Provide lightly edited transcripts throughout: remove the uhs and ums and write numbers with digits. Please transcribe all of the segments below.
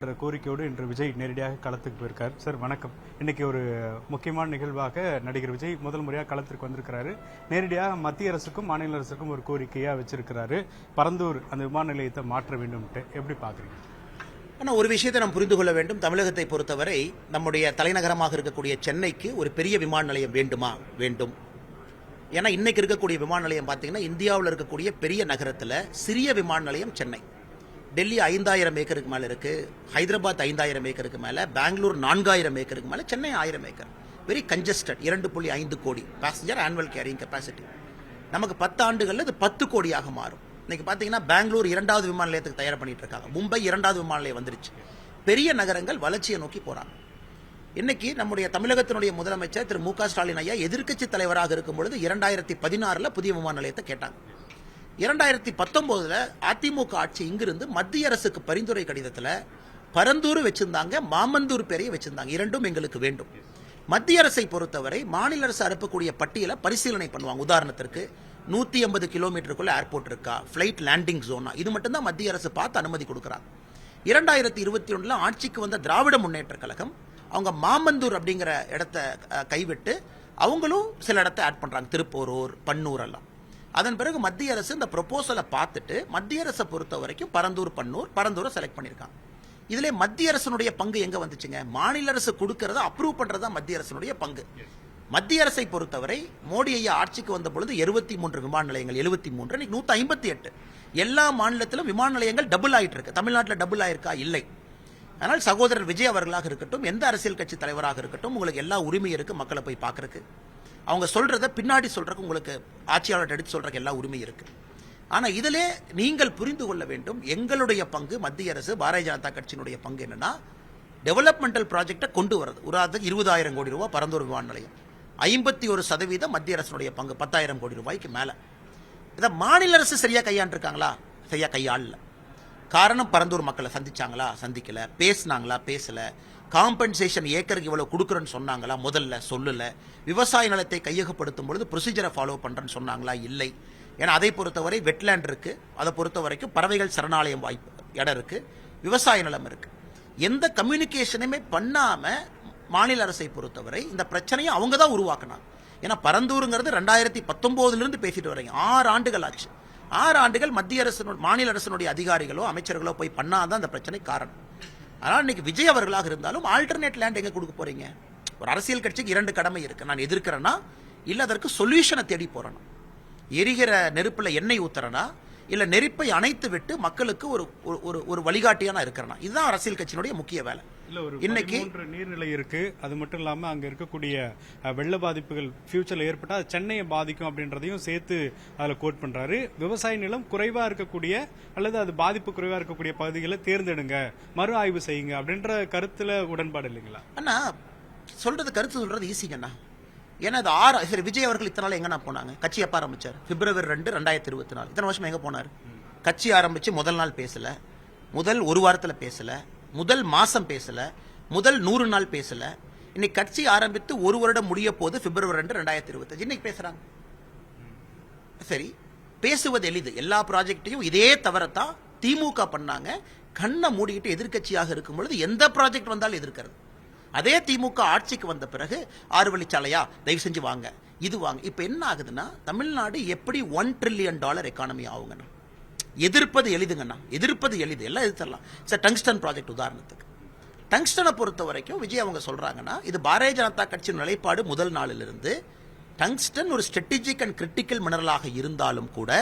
கோரிக்கையோடு இன்று விஜய் நேரடியாக களத்துக்கு போயிருக்கார். சார் வணக்கம். இன்னைக்கு ஒரு முக்கியமான நிகழ்வாக நடிகர் விஜய் முதல் முறையாக களத்திற்கு வந்திருக்கிறாரு. நேரடியாக மத்திய அரசுக்கும் மாநில அரசுக்கும் ஒரு கோரிக்கையா வச்சிருக்கிறாரு. பரந்தூர் அந்த விமான நிலையத்தை மாற்ற வேண்டும்ட்டு எப்படி பாக்குறீங்க? ஆனால் ஒரு விஷயத்தை நாம் புரிந்து கொள்ள வேண்டும். தமிழகத்தை பொறுத்தவரை நம்முடைய தலைநகரமாக இருக்கக்கூடிய சென்னைக்கு ஒரு பெரிய விமான நிலையம் வேண்டுமா? வேண்டும். ஏன்னா இன்னைக்கு இருக்கக்கூடிய விமான நிலையம் பார்த்தீங்கன்னா இந்தியாவில் இருக்கக்கூடிய பெரிய நகரத்தில் சிறிய விமான நிலையம் சென்னை. டெல்லி 5000 ஏக்கருக்கு மேலே இருக்குது, ஹைதராபாத் 5000 ஏக்கருக்கு மேலே, பெங்களூர் 4000 ஏக்கருக்கு மேலே, சென்னை 1000 ஏக்கர். Very congested. 2.5 கோடி பேசஞ்சர் ஆனுவல் கேரிங் கெப்பாசிட்டி. நமக்கு 10 ஆண்டுகளில் இது 10 கோடியாக மாறும். இன்னைக்கு பார்த்தீங்கன்னா பெங்களூர் 2வது விமான நிலையத்துக்கு தயார் பண்ணிட்டு இருக்காங்க. மும்பை 2வது விமான நிலையம் வந்துருச்சு. பெரிய நகரங்கள் வளர்ச்சியை நோக்கி போறாங்க. இன்னைக்கு நம்முடைய தமிழகத்தினுடைய முதலமைச்சர் திரு மு.க. ஸ்டாலின் ஐயா எதிர்க்கட்சி தலைவராக இருக்கும் பொழுது 2016 புதிய விமான நிலையத்தை கேட்டாங்க. 2019 அதிமுக ஆட்சி இங்கிருந்து மத்திய அரசுக்கு பரிந்துரை கடிதத்தில் பரந்தூர் வச்சிருந்தாங்க, மாமந்தூர் பேரையை வச்சிருந்தாங்க. இரண்டும் எங்களுக்கு வேண்டும். மத்திய அரசை பொறுத்தவரை மாநில அரசு அனுப்பக்கூடிய பட்டியலை பரிசீலனை பண்ணுவாங்க. உதாரணத்திற்கு 180 கிலோமீட்டருக்குள்ள ஏர்போர்ட் இருக்கா, பிளைட் லேண்டிங் ஜோனா, இது மட்டும்தான் மத்திய அரசு பார்த்து அனுமதி கொடுக்குறாங்க. 2021 ஆட்சிக்கு வந்த திராவிட முன்னேற்ற கழகம் அவங்க மாமந்தூர் அப்படிங்கிற இடத்தை கைவிட்டு அவங்களும் சில இடத்தை ஆட் பண்றாங்க, திருப்போரூர், பன்னூர் எல்லாம். அதன் பிறகு மத்திய அரசு இந்த ப்ரொபோசலை பார்த்துட்டு மத்திய அரசை பொறுத்த வரைக்கும் பரந்தூரை செலக்ட் பண்ணியிருக்காங்க. இதுல மத்திய அரசனுடைய பங்கு எங்க வந்துச்சுங்க? மாநில அரசு கொடுக்கறத அப்ரூவ் பண்றதா மத்திய அரசனுடைய பங்கு. மத்திய அரசை பொறுத்தவரை மோடி ஐயா ஆட்சிக்கு வந்த பொழுது 73 விமான நிலையங்கள், 73 158. எல்லா மாநிலத்திலும் விமான நிலையங்கள் டபுள் ஆயிட்டு இருக்கு. தமிழ்நாட்டில் டபுள் ஆயிருக்கா? இல்லை. ஆனால் சகோதரர் விஜய் அவர்களாக இருக்கட்டும், எந்த அரசியல் கட்சி தலைவராக இருக்கட்டும், உங்களுக்கு எல்லா உரிமை இருக்கு மக்களை போய் பார்க்கறதுக்கு. அவங்க சொல்றத பின்னாடி சொல்றதுக்கு உங்களுக்கு ஆட்சியாளர் எடுத்து சொல்றதுக்கு எல்லா உரிமை இருக்கு. ஆனா இதிலே நீங்கள் புரிந்து கொள்ள வேண்டும், எங்களுடைய பங்கு, மத்திய அரசு பாரதிய ஜனதா கட்சியினுடைய பங்கு என்னன்னா, டெவலப்மெண்டல் ப்ராஜெக்டை கொண்டு வரது. உதாரணத்துக்கு 20,000 கோடி ரூபாய் பரந்தூர் விமான நிலையம், 51% மத்திய அரசனுடைய பங்கு 10,000 கோடி ரூபாய்க்கு மேல. இதை மாநில அரசு சரியா கையாண்டிருக்காங்களா? சரியா கையாளல. காரணம், பரந்தூர் மக்களை சந்திச்சாங்களா? சந்திக்கல. பேசினாங்களா? பேசல. காம்பன்சேஷன் ஏக்கருக்கு இவ்வளவு கொடுக்குறேன்னு சொன்னாங்களா? முதல்ல சொல்லல. விவசாய நிலத்தை கையகப்படுத்தும் பொழுது ப்ரொசீஜரை ஃபாலோ பண்றேன்னு சொன்னாங்களா? இல்லை. ஏன்னா அதை பொறுத்தவரை வெட்லேண்ட் இருக்கு, அதை பொறுத்த வரைக்கும் பறவைகள் சரணாலயம் வாய்ப்பு இடம் இருக்கு, விவசாய நிலம் இருக்கு. எந்த கம்யூனிகேஷனுமே பண்ணாம மாநில அரசை பொறுத்தவரை இந்த பிரச்சனையை அவங்க தான் உருவாக்கினாங்க. ஏன்னா பரந்தூருங்கிறது 2019 பேசிட்டு வரீங்க, 6 ஆண்டுகள் ஆச்சு. 6 ஆண்டுகள் மத்திய அரசு மாநில அரசனுடைய அதிகாரிகளோ அமைச்சர்களோ போய் பண்ணாதான் அந்த பிரச்சனை காரணம். ஆனால் இன்னைக்கு விஜய் அவர்களாக இருந்தாலும் ஆல்டர்னேட் லேண்ட் எங்க கொடுக்க போறீங்க? ஒரு அரசியல் கட்சிக்கு 2 கடமை இருக்கு. நான் எதிர்க்கிறேன்னா இல்ல அதற்கு சொல்யூஷனை தேடி போறேன்னா, எரிகிற நெருப்புல எண்ணெய் ஊத்துறனா இல்ல நெருப்பை அணைத்து விட்டு மக்களுக்கு ஒரு வழிகாட்டியான இருக்கிறனா, இதுதான் அரசியல் கட்சியினுடைய முக்கிய வேலை. இன்னைக்கு நீர்நிலை இருக்கு, அது மட்டும் இல்லாம அங்க இருக்கக்கூடிய வெள்ள பாதிப்புகள் ஃபியூச்சர்ல ஏற்பட்டா அது சென்னையை பாதிக்கும் அப்படின்றதையும் சேர்த்து அதுல கோட் பண்றாரு. விவசாய நிலம் குறைவா இருக்கக்கூடிய அல்லது அது பாதிப்பு குறைவா இருக்கக்கூடிய பகுதிகளை தேர்ந்தெடுங்க, மறு ஆய்வு செய்யுங்க அப்படின்ற கருத்துல உடன்பாடு இல்லைங்களா? அண்ணா கருத்து சொல்றது ஈஸிங்கண்ணா. ஏன்னா அது சரி, விஜய் அவர்கள் இத்தனை நாள் எங்கன்னா போனாங்க? கட்சி எப்ப ஆரம்பிச்சார்? February 2, 2024. இத்தனை வருஷம் எங்க போனார்? கட்சி ஆரம்பிச்சு முதல் நாள் பேசல, முதல் ஒரு வாரத்துல பேசல, முதல் மாசம் பேசல, முதல் 100 நாள் பேசல. இன்னைக்கு கட்சி ஆரம்பித்து ஒரு வருடம் முடிய போது February 2, 2025. இன்னைக்கு பேசுறாங்க. சரி, பேசுவது எளிது. எல்லா ப்ராஜெக்டையும் இதே தவறத்தான் திமுக பண்ணாங்க. கண்ணை மூடிக்கிட்டு எதிர்கட்சியாக இருக்கும் பொழுது எந்த ப்ராஜெக்ட் வந்தாலும் எதிர்க்கிறது. அதே திமுக ஆட்சிக்கு வந்த பிறகு 6 வழிச்சாலையா, தயவு செஞ்சு வாங்க, இது வாங்க. இப்ப என்ன ஆகுதுன்னா, தமிழ்நாடு எப்படி $1 trillion எக்கானமி ஆகுங்கண்ணா? எதிர்ப்பது எளிதுங்கண்ணா, எதிர்ப்பது எளிது, எல்லாம் எதிர்த்தரலாம். சார் டங்ஸ்டன் ப்ராஜெக்ட் உதாரணத்துக்கு, டங்ஸ்டனை பொறுத்த வரைக்கும் விஜய் அவங்க சொல்றாங்கன்னா, இது பாரதிய ஜனதா கட்சியின் நிலைப்பாடு முதல் நாளிலிருந்து. டங்ஸ்டன் ஒரு ஸ்ட்ராட்டஜிக் அண்ட் கிரிட்டிக்கல் மினரலாக இருந்தாலும் கூட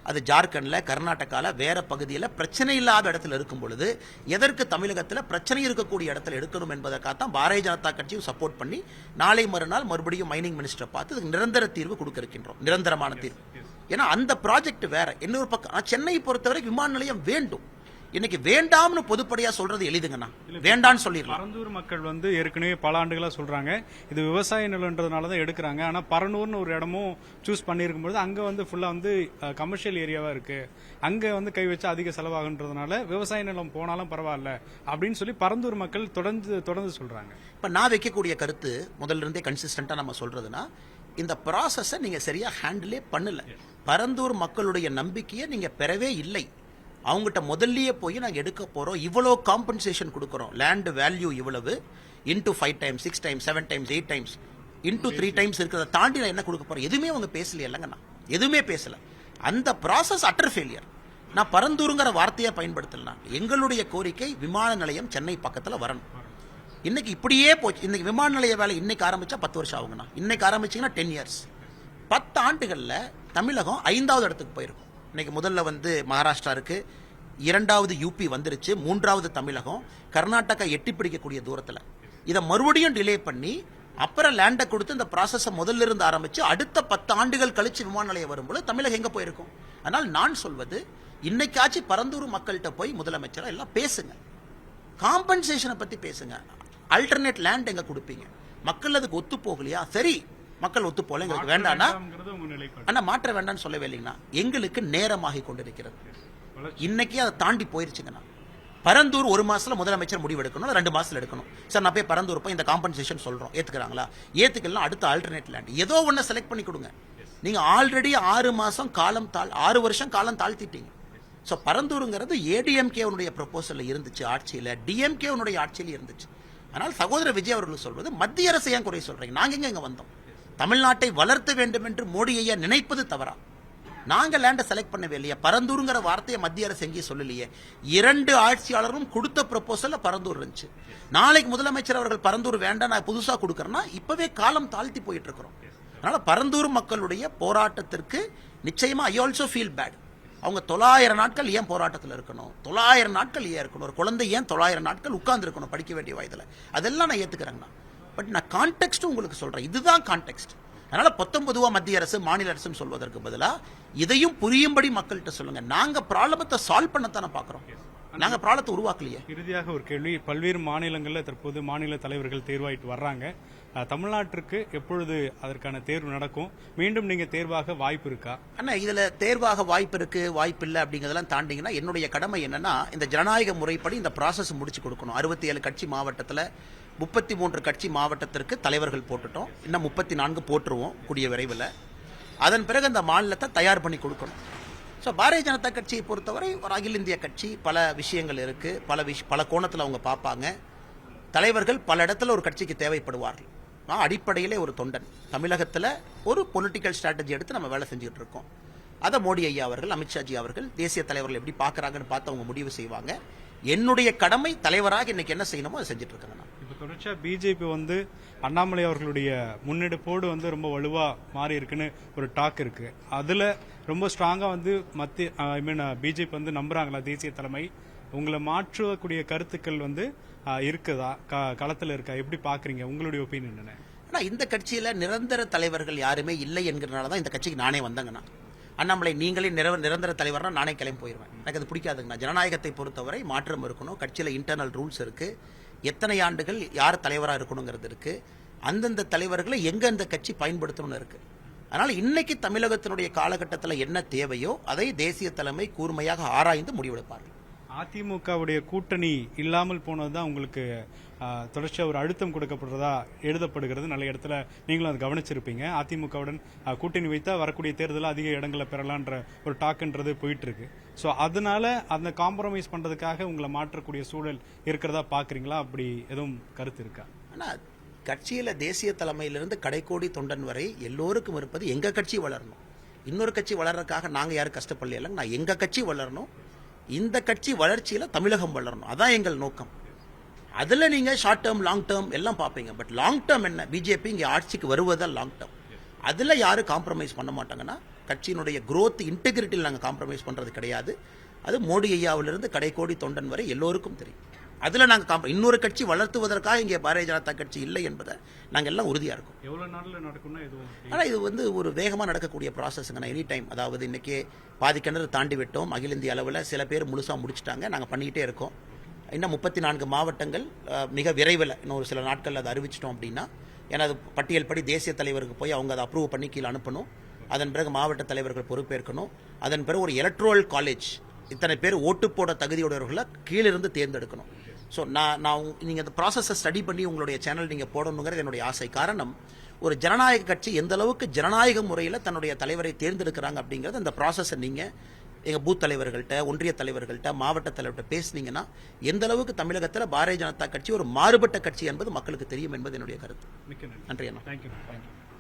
அது ஜார்க்கண்ட்ல, கர்நாடகால, வேற பகுதியில் பிரச்சனை இல்லாத இடத்துல இருக்கும் பொழுது எதற்கு தமிழகத்தில் பிரச்சனை இருக்கக்கூடிய இடத்துல எடுக்கணும் என்பதற்காகத்தான் பாரதிய ஜனதா கட்சியும் சப்போர்ட் பண்ணி நாளை மறுநாள் மறுபடியும் மைனிங் மினிஸ்டரை பார்த்து இதுக்கு நிரந்தர தீர்வு கொடுக்க இருக்கின்றோம். நிரந்தரமான தீர்வு. ஏன்னா அந்த ப்ராஜெக்ட் வேற. இன்னொரு பக்கம் சென்னையை பொறுத்தவரை விமான நிலையம் வேண்டும். இன்னைக்கு வேண்டாம்னு பொதுப்படையா சொல்றது எளிதுங்கண்ணா, வேண்டான்னு சொல்லிடலாம். பரந்தூர் மக்கள் ஏற்கனவே பல ஆண்டுகளா சொல்றாங்க இது விவசாய நிலம்ன்றதுனாலதான் எடுக்கிறாங்க. ஆனா பரனூர்னு ஒரு இடமும் சூஸ் பண்ணிருக்கும் பொழுது அங்க ஃபுல்லா கமர்ஷியல் ஏரியாவா இருக்கு, அங்க கை வச்சு அதிக செலவாகுன்றதுனால விவசாய நிலம் போனாலும் பரவாயில்ல அப்படின்னு சொல்லி பரந்தூர் மக்கள் தொடர்ந்து சொல்றாங்க. இப்ப நான் வைக்கக்கூடிய கருத்து முதல்ல இருந்தே கன்சிஸ்டன்டா நம்ம சொல்றதுன்னா, இந்த ப்ராசஸை நீங்க சரியா ஹேண்டிலே பண்ணல. பரந்தூர் மக்களுடைய நம்பிக்கையை நீங்க பெறவே இல்லை. அவங்ககிட்ட முதல்லயே போய் நாங்கள் எடுக்க போகிறோம், இவ்வளோ காம்பன்சேஷன் கொடுக்குறோம், லேண்ட் வேல்யூ இவ்வளவு into 5 times 6 times 7 times 8 times into 3 times இருக்கிறத தாண்டி நான் என்ன கொடுக்க போகிறேன், எதுவுமே அவங்க பேசலையே இல்லைங்கண்ணா, எதுவுமே பேசலை. அந்த ப்ராசஸ் அட்டர் ஃபெயிலியர். நான் பரந்தூருங்கிற வார்த்தையை பயன்படுத்தலாம். எங்களுடைய கோரிக்கை விமான நிலையம் சென்னை பக்கத்தில் வரணும். இன்னைக்கு இப்படியே போச்சு. இன்னைக்கு விமான நிலைய வேலை இன்னைக்கு ஆரம்பிச்சா 10 வருஷம் ஆகுங்கண்ணா. இன்னைக்கு ஆரம்பிச்சிங்கன்னா 10 இயர்ஸ். 10 ஆண்டுகளில் தமிழகம் 5வது இடத்துக்கு போயிருக்கும். இன்னைக்கு முதல்ல மகாராஷ்டிரா இருக்கு, 2வது யூபி வந்துருச்சு, 3வது தமிழகம், கர்நாடகா எட்டி பிடிக்கக்கூடிய தூரத்தில். இதை மறுபடியும் டிலே பண்ணி அப்புறம் லேண்டை கொடுத்து இந்த ப்ராசஸை முதல்ல இருந்து ஆரம்பிச்சு அடுத்த 10 ஆண்டுகள் கழிச்சு விமான நிலையம் வரும்போது தமிழகம் எங்க போயிருக்கும். ஆனால் நான் சொல்வது, இன்னைக்காச்சு பரந்தூர் மக்கள்கிட்ட போய் முதலமைச்சரா எல்லாம் பேசுங்க, காம்பன்சேஷனை பத்தி பேசுங்க, அல்டர்னேட் லேண்ட் எங்க கொடுப்பீங்க, மக்கள் அதுக்கு ஒத்து போகலையா, சரி மக்கள் ஒத்து போல எங்களுக்கு வேண்டாம்னா ஆனா மாற்ற வேண்டாம்னு சொல்லவே இல்லைங்கண்ணா. எங்களுக்கு நேரமாகி கொண்டிருக்கிறது. இன்னைக்கு அதை தாண்டி போயிருச்சுங்கண்ணா. பரந்தூர் 1 மாசத்துல முதலமைச்சர் முடிவு எடுக்கணும், 2 மாசத்துல எடுக்கணும். சார் நான் போய் பரந்தூர் போய் இந்த காம்பன்சேஷன் சொல்றோம், ஏத்துக்கிறாங்களா, ஏத்துக்கலாம், அடுத்த ஆல்டர்னேட் லேண்ட் ஏதோ ஒன்னு செலக்ட் பண்ணி கொடுங்க. நீங்க ஆல்ரெடி 6 மாசம் காலம் 6 வருஷம் காலம் தாழ்த்திட்டீங்க. ஸோ பரந்தூருங்கிறது ஏடிஎம்கேவுடைய ப்ரொபோசல் இருந்துச்சு ஆட்சியில், டிஎம்கேவுடைய ஆட்சியில் இருந்துச்சு. ஆனால் சகோதரர் விஜய் அவர்கள் சொல்வது, மத்திய அரசு ஏன் குறை சொல்றீங்க, நாங்க எங்க வந்தோம், தமிழ்நாட்டை வளர்த்த வேண்டும் என்று மோடி ஐயா நினைப்பது தவறா? நாங்க லேண்டை செலக்ட் பண்ணவே இல்லையா? பரந்தூருங்கிற வார்த்தையை மத்திய அரசு எங்கேயும் சொல்லலையே. 2 ஆட்சியாளரும் கொடுத்த ப்ரொபோசல்ல பரந்தூர் இருந்துச்சு. நாளைக்கு முதலமைச்சர் அவர்கள் பரந்தூர் வேண்டாம் நான் புதுசா கொடுக்கறேன்னா இப்பவே காலம் தாழ்த்தி போயிட்டு இருக்கிறோம். அதனால பரந்தூர் மக்களுடைய போராட்டத்திற்கு நிச்சயமா ஐ ஆல்சோ ஃபீல் பேட். அவங்க 900 நாட்கள் ஏன் போராட்டத்தில் இருக்கணும், 900 நாட்கள் ஏன் இருக்கணும், ஒரு குழந்தை ஏன் 900 நாட்கள் உட்கார்ந்து இருக்கணும் படிக்க வேண்டிய வயதில், அதெல்லாம் நான் ஏத்துக்கிறேங்கண்ணா. பட் நான் கான்டெக்ட் உங்களுக்கு சொல்றேன், இதுதான் கான்டெக்ட். அதனால பொதுவா மத்திய அரசு மாநில அரசுன்னு சொல்வதற்கு பதிலா இதையும் புரியும்படி மக்கள்கிட்ட சொல்லுங்க. நாங்க ப்ராப்ளத்தை சால்வ் பண்ணத்தானே பாக்குறோம், நாங்க ப்ராப்ளத்தை உருவாக்கலையே. இறுதியாக ஒரு கேள்வி, பல்வேறு மாநிலங்களில் தற்போது மாநில தலைவர்கள் தேர்வாயிட்டு வர்றாங்க. தமிழ்நாட்டிற்கு எப்பொழுது அதற்கான தேர்வு நடக்கும், மீண்டும் நீங்க தேர்வாக வாய்ப்பு இருக்கா? அண்ணா இதுல தேர்வாக வாய்ப்பு இருக்கு வாய்ப்பு இல்லை அப்படிங்கறதெல்லாம் தாண்டிங்கன்னா என்னுடைய கடமை என்னன்னா, இந்த ஜனநாயக முறைப்படி இந்த ப்ராசஸ் முடிச்சு கொடுக்கணும். 67 கட்சி மாவட்டத்தில் 33 கட்சி மாவட்டத்திற்கு தலைவர்கள் போட்டுட்டோம், இன்னும் 34 போட்டுருவோம் கூடிய விரைவில். அதன் பிறகு அந்த மாநிலத்தை தயார் பண்ணி கொடுக்கணும். ஸோ பாரதிய ஜனதா கட்சியை பொறுத்தவரை ஒரு அகில இந்திய கட்சி, பல விஷயங்கள் இருக்கு, பல கோணத்தில் அவங்க பார்ப்பாங்க. தலைவர்கள் பல இடத்துல ஒரு கட்சிக்கு தேவைப்படுவார்கள். நான் அடிப்படையிலே ஒரு தொண்டன், தமிழகத்தில் ஒரு பொலிட்டிக்கல் ஸ்ட்ராட்டஜி எடுத்து நம்ம வேலை செஞ்சுட்டு இருக்கோம். அதை மோடி ஐயா அவர்கள், அமித்ஷாஜி அவர்கள், தேசிய தலைவர்கள் எப்படி பார்க்கறாங்கன்னு பார்த்து அவங்க முடிவு செய்வாங்க. என்னுடைய கடமை தலைவராக இன்னைக்கு என்ன செய்யணுமோ அதை செஞ்சுட்டு இருக்காங்க. இப்போ தொடர்ச்சியா பிஜேபி அண்ணாமலை அவர்களுடைய முன்னெடுப்போடு ரொம்ப வலுவா மாறி இருக்குன்னு ஒரு டாக் இருக்கு. அதுல ரொம்ப ஸ்ட்ராங்கா மத்திய பிஜேபி நம்புறாங்களா தேசிய தலைமை? உங்களை மாற்றக்கூடிய கருத்துக்கள் இருக்குதா, களத்தில் இருக்கா, எப்படி பாக்குறீங்க, உங்களுடைய ஒப்பீனியன் என்ன? ஆனா இந்த கட்சியில நிரந்தர தலைவர்கள் யாருமே இல்லை என்கிறனால தான் இந்த கட்சிக்கு நானே வந்தேங்கண்ணா. அண்ணாமலை நீங்களே நிரந்தர தலைவர்னா நானே கிளம்பி போயிடுவேன், எனக்கு அது பிடிக்காதுங்கண்ணா. ஜனநாயகத்தை பொறுத்தவரை மாற்றம் இருக்கணும், கட்சியில இன்டர்னல் ரூல்ஸ் இருக்கு, எத்தனை ஆண்டுகள் யார் தலைவராக இருக்கணுங்கிறது இருக்கு, அந்தந்த தலைவர்களை எங்க அந்த கட்சி பயன்படுத்தணும்னு இருக்கு. அதனால இன்னைக்கு தமிழகத்தினுடைய காலகட்டத்தில் என்ன தேவையோ அதை தேசிய தலைமை கூர்மையாக ஆராய்ந்து முடிவெடுப்பார்கள். அதிமுகவுடைய கூட்டணி இல்லாமல் போனதுதான் உங்களுக்கு தொடர்ச்சியா ஒரு அழுத்தம் கொடுக்கப்படுறதா எழுதப்படுகிறது. நல்ல இடத்துல நீங்களும் அதை கவனிச்சிருப்பீங்க. அதிமுகவுடன் கூட்டணி வைத்தா வரக்கூடிய தேர்தலில் அதிக இடங்களை பெறலான்ற ஒரு டாக்குன்றது போயிட்டு இருக்கு. ஸோ அதனால அந்த காம்ப்ரமைஸ் பண்றதுக்காக உங்களை மாற்றக்கூடிய சூழல் இருக்கிறதா பாக்குறீங்களா? அப்படி எதுவும் கருத்து இருக்கா? ஆனா கட்சியில தேசிய தலைமையிலிருந்து கடைக்கோடி தொண்டன் வரை எல்லோருக்கும் இருப்பது எங்க கட்சி வளரணும், இன்னொரு கட்சி வளர்றதுக்காக நாங்க யாரும் கஷ்டப்படல. நான் எங்க கட்சி வளரணும், இந்த கட்சி வளர்ச்சியில தமிழகம் வளரணும், அதான் எங்கள் நோக்கம். அதுல நீங்க ஷார்ட் டேர்ம் லாங் டேர்ம் எல்லாம் பார்ப்பீங்க. பட் லாங் டேர்ம் என்ன, பிஜேபி இங்க ஆட்சிக்கு வருவதா லாங் டேர்ம். அதுல யாரும் காம்ப்ரமைஸ் பண்ண மாட்டாங்கன்னா, கட்சியினுடைய growth இன்டெகிரிட்டியில் நாங்கள் காம்ப்ரமைஸ் பண்றது கிடையாது. அது மோடி ஐயாவிலிருந்து கடைக்கோடி தொண்டன் வரை எல்லோருக்கும் தெரியும். அதுல நாங்க இன்னொரு கட்சி வளர்த்துவதற்காக இங்கே பாரதிய ஜனதா கட்சி இல்லை என்பதை நாங்கள் எல்லாம் உறுதியா இருக்கோம். எவ்வளவு நாள்ல நடக்கும்னா எதுவும், ஆனா இது ஒரு வேகமா நடக்கக்கூடிய ப்ராசஸ்ங்க. எனி டைம், அதாவது இன்னைக்கு பாதி கிணறு தாண்டி விட்டோம், அகில இந்திய அளவில் சில பேர் முழுசா முடிச்சுட்டாங்க, நாங்கள் பண்ணிக்கிட்டே இருக்கோம். இன்னும் 34 மாவட்டங்கள் மிக விரைவில் இன்னும் ஒரு சில நாட்கள் அதை அறிவிச்சிட்டோம் அப்படின்னா, ஏன்னா அது பட்டியல் படி தேசிய தலைவருக்கு போய் அவங்க அதை அப்ரூவ் பண்ணி கீழே அனுப்பணும். அதன் பிறகு மாவட்ட தலைவர்கள் பொறுப்பேற்கணும். அதன் பிறகு ஒரு எலக்ட்ரல் காலேஜ் இத்தனை பேர் ஓட்டு போட தகுதியுடையவர்களை கீழிருந்து தேர்ந்தெடுக்கணும். ஸோ நான் நீங்கள் அந்த ப்ராசஸை ஸ்டடி பண்ணி உங்களுடைய சேனல் நீங்கள் போடணுங்கிறது என்னுடைய ஆசை. காரணம், ஒரு ஜனநாயக கட்சி எந்த அளவுக்கு ஜனநாயக முறையில் தன்னுடைய தலைவரை தேர்ந்தெடுக்கிறாங்க அப்படிங்கிறது அந்த ப்ராசஸை நீங்கள் எங்கள் பூத் தலைவர்கள்ட்ட, ஒன்றிய தலைவர்கள்ட்ட, மாவட்ட தலைவர்கிட்ட பேசுனீங்கன்னா எந்த அளவுக்கு தமிழகத்தில் பாரதிய ஜனதா கட்சி ஒரு மாறுபட்ட கட்சி என்பது மக்களுக்கு தெரியும் என்பது என்னுடைய கருத்து. மிக்க நன்றி. நன்றி அண்ணா. தேங்க்யூ.